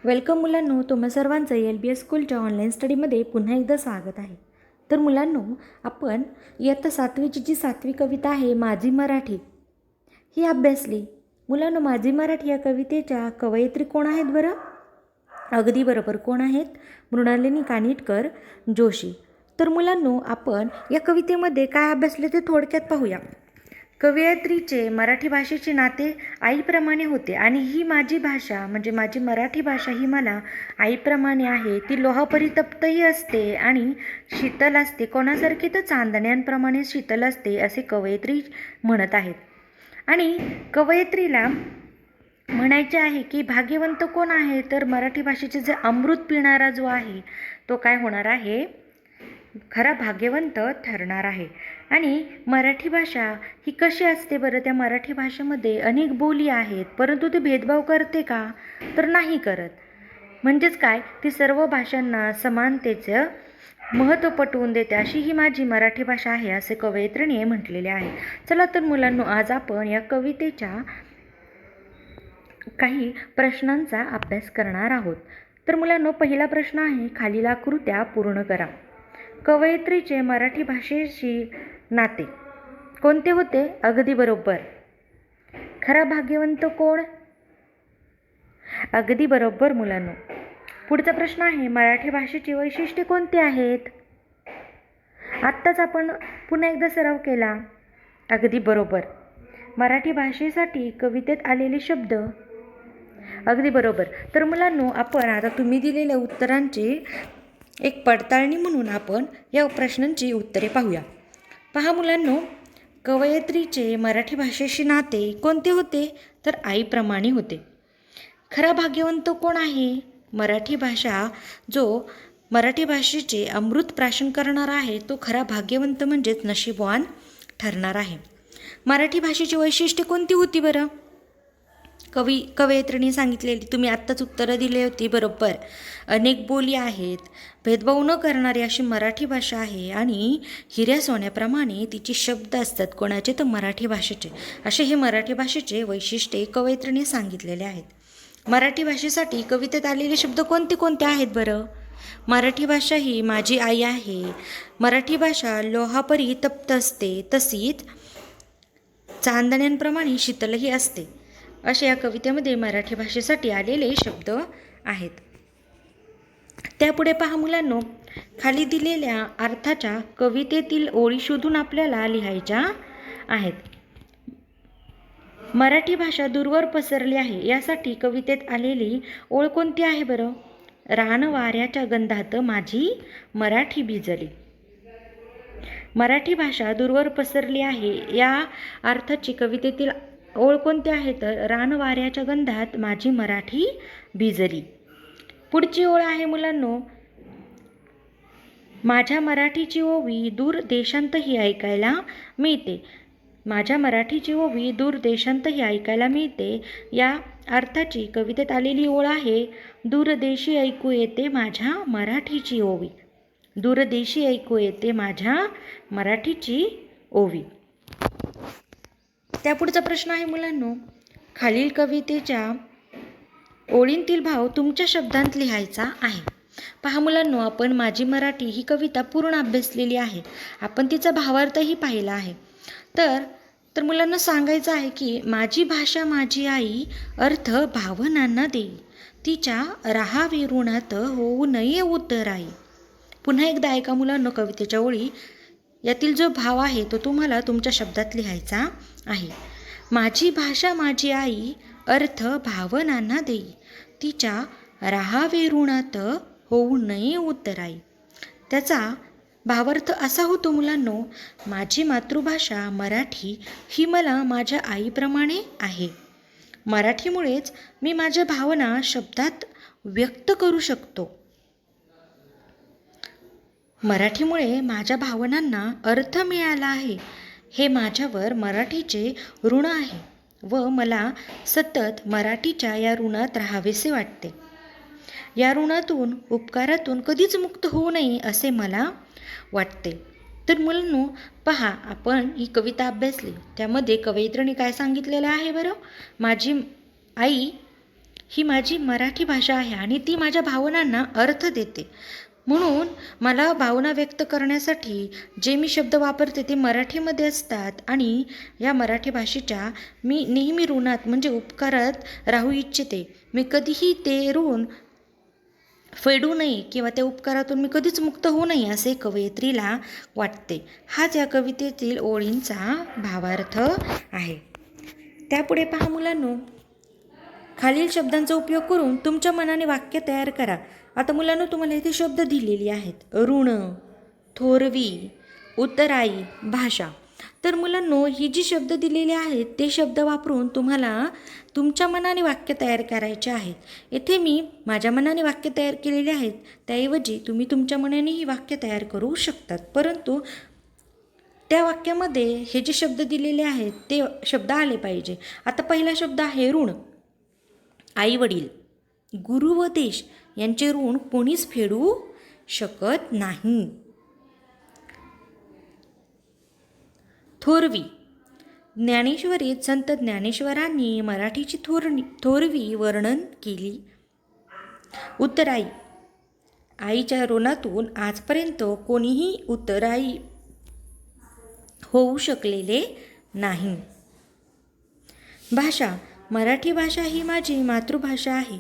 Welcome मुलांनो, तुम्हा सर्वांचं LBS स्कूलच्या ऑनलाईन स्टडीमध्ये पुन्हा एकदा स्वागत आहे. तर मुलांनो, आपण इयत्ता 7वीची जी 7वी कविता आहे माझी मराठी ही अभ्यासली. मुलांनो, माझी मराठी या कवितेच्या कवयित्री कोण आहेत बरं? अगदी बरोबर, कोण आहेत? मृणालिनी कानिटकर जोशी. तर मुलांनो, आपण या कवितेमध्ये काय अभ्यासले ते थोडक्यात पाहूया. कवयित्रीचे मराठी भाषेचे नाते आईप्रमाणे होते आणि ही माझी भाषा म्हणजे माझी मराठी भाषा ही मला आईप्रमाणे आहे. ती लोहपरितप्तही असते आणि शीतल असते. कोणासारखी? तर चांदण्यांप्रमाणे शीतल असते असे कवयित्री म्हणत आहेत. आणि कवयित्रीला म्हणायचे आहे की भाग्यवंत कोण आहे? तर मराठी भाषेचे जे अमृत पिणारा जो आहे तो काय होणार आहे? खरा भाग्यवंत ठरणार आहे. आणि मराठी भाषा ही कशी असते बरं? त्या मराठी भाषेमध्ये अनेक बोली आहेत, परंतु ते भेदभाव करते का? तर नाही करत. म्हणजेच काय? ती सर्व भाषांना समानतेचं महत्त्व पटवून देते, अशी ही माझी मराठी भाषा आहे असे कवयित्रीने म्हटलेले आहे. चला तर मुलांनो, आज आपण या कवितेच्या काही प्रश्नांचा अभ्यास करणार आहोत. तर मुलांनो, पहिला प्रश्न आहे, खालील आकृत्या पूर्ण करा. कवयित्रीचे मराठी भाषेशी नाते कोणते होते? अगदी बरोबर. खरा भाग्यवंत कोण? अगदी बरोबर मुलांनो. पुढचा प्रश्न आहे, मराठी भाषेची वैशिष्ट्ये कोणती आहेत? आत्ताच आपण पुन्हा एकदा सराव केला. अगदी बरोबर. मराठी भाषेसाठी कवितेत आलेले शब्द. अगदी बरोबर. तर मुलांनो, आपण आता तुम्ही दिलेल्या उत्तरांची एक पडताळणी म्हणून आपण या प्रश्नांची उत्तरे पाहूया. पहा मुलांनो, कवयित्रीचे मराठी भाषेशी नाते कोणते होते? तर आईप्रमाणे होते. खरा भाग्यवंत कोण आहे? मराठी भाषेचे अमृत प्राशन करणारा आहे तो खरा भाग्यवंत म्हणजेच नशीबवान ठरणार आहे. मराठी भाषेची वैशिष्ट्ये कोणती होती बरं? कवयित्रीने सांगितलेली, तुम्ही आत्ताच उत्तरं दिली होती. बरोबर. अनेक बोली आहेत, भेदभाव न करणारी अशी मराठी भाषा आहे आणि हिऱ्या सोन्याप्रमाणे तिचे शब्द असतात. कोणाचे? तर मराठी भाषेचे. असे हे मराठी भाषेचे वैशिष्ट्ये कवयित्रीने सांगितलेले आहेत. मराठी भाषेसाठी कवितेत आलेले शब्द कोणते कोणते आहेत बरं? मराठी भाषा ही माझी आई आहे. मराठी भाषा लोहापरी तप्त असते, तशीच चांदण्यांप्रमाणे शीतलही असते. असे या कवितेमध्ये मराठी भाषेसाठी आलेले शब्द आहेत. त्यापुढे पहा मुलांनो, खाली दिलेल्या अर्थाच्या कवितेतील ओळी शोधून आपल्याला लिहायच्या आहेत. मराठी भाषा दूरवर पसरली आहे यासाठी कवितेत आलेली ओळ कोणती आहे बरं? रान वाऱ्याच्या गंधात माझी मराठी भिजली. मराठी भाषा दूरवर पसरली आहे या अर्थाची कवितेतील ओळ कोणती आहे? तर रान वाऱ्याच्या गंधात माझी मराठी भिजली. पुढची ओळ आहे मुलांनो, माझ्या मराठीची ओवी दूर देशांतही ऐकायला मिळते. माझ्या मराठीची ओवी दूर देशांतही ऐकायला मिळते या अर्थाची कवितेत आलेली ओळ आहे, दूरदेशी ऐकू येते माझ्या मराठीची ओवी. दूरदेशी ऐकू येते माझ्या मराठीची ओवी. त्यापुढचा प्रश्न आहे मुलांनो, खालील कवितेच्या ओळींतील भाव तुमच्या शब्दांत लिहायचा आहे. पहा मुलांनो, आपण माझी मराठी ही कविता पूर्ण अभ्यासलेली आहे. आपण तिचा भावार्थही पाहिला आहे. तर मुलांना सांगायचं आहे की माझी भाषा माझी आई, अर्थ भावनांना देई, तिच्या राहावे ऋणात होऊ नये उतराई. पुन्हा एकदा ऐका मुलांनो कवितेच्या ओळी. यातील जो भाव आहे तो तुम्हाला तुमच्या शब्दात लिहायचा आहे. माझी भाषा माझी आई, अर्थ भावनांना देई, तिच्या राहावे ऋणात होऊ नये उतराई. त्याचा भावार्थ असा होतो मुलांनो, माझी मातृभाषा मराठी ही मला माझ्या आईप्रमाणे आहे. मराठीमुळेच मी माझ्या भावना शब्दात व्यक्त करू शकतो. मराठीमुळे माझ्या भावनांना अर्थ मिळाला आहे. हे माझ्यावर मराठीचे ऋण आहे व मला सतत मराठीच्या या ऋणात राहावेसे वाटते. या ऋणातून, उपकारातून कधीच मुक्त होऊ नये असे मला वाटते. तर मुलांनो पहा, आपण ही कविता अभ्यासली. त्यामध्ये कवयित्रीने काय सांगितलेलं आहे बरं? माझी आई ही माझी मराठी भाषा आहे आणि ती माझ्या भावनांना अर्थ देते. म्हणून मला भावना व्यक्त करण्यासाठी जे मी शब्द वापरते ते मराठीमध्ये असतात आणि या मराठी भाषेच्या मी नेहमी ऋणात म्हणजे उपकारात राहू इच्छिते. मी कधीही ते ऋण फेडू नये किंवा त्या उपकारातून मी कधीच मुक्त होऊ नये असे कवयित्रीला वाटते. हाच या कवितेतील ओळींचा भावार्थ आहे. त्यापुढे पहा मुलांनो, खालील शब्दांचा उपयोग करून तुमच्या मनाने वाक्य तयार करा. आता मुलांनो, तुम्हाला इथे शब्द दिलेले आहेत: ऋण, थोरवी, उतराई, भाषा. तर मुलांनो, ही जी शब्द दिलेले आहेत ते शब्द वापरून तुम्हाला तुमच्या मनाने वाक्य तयार करायचे आहेत. येथे मी माझ्या मनाने वाक्य तयार केलेले आहेत, त्याऐवजी तुम्ही तुमच्या मनानेही वाक्य तयार करू शकतात. परंतु त्या वाक्यामध्ये हे जे शब्द दिलेले आहेत ते शब्द आले पाहिजे. आता पहिला शब्द आहे ऋण. आई वडील, गुरु व देश यांचे ऋण कोणीच फेडू शकत नाही. थोरवी. ज्ञानेश्वरीत संत ज्ञानेश्वरांनी मराठीची थोरवी वर्णन केली. उतराई. आईच्या ऋणातून आजपर्यंत कोणीही उतराई होऊ शकलेले नाही. भाषा. मराठी भाषा ही माझी मातृभाषा आहे.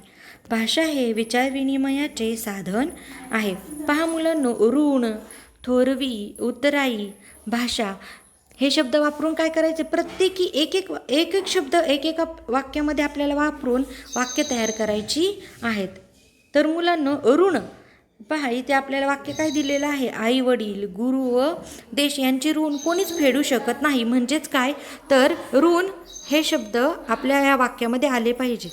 भाषा हे विचारविनिमयाचे साधन आहे. पहा मुलांनो, ऋण, थोरवी, उतराई, भाषा हे शब्द वापरून काय करायचे? प्रत्येकी एक एक शब्द एकेका वाक्यामध्ये आपल्याला वापरून वाक्य तयार करायची आहेत. तर मुलांनो, ऋण पहा, इथे आपल्याला वाक्य काय दिलेलं आहे? आई वडील, गुरु व देश यांचे ऋण कोणीच फेडू शकत नाही. म्हणजेच काय? तर ऋण हे शब्द आपल्या या वाक्यामध्ये आले पाहिजे.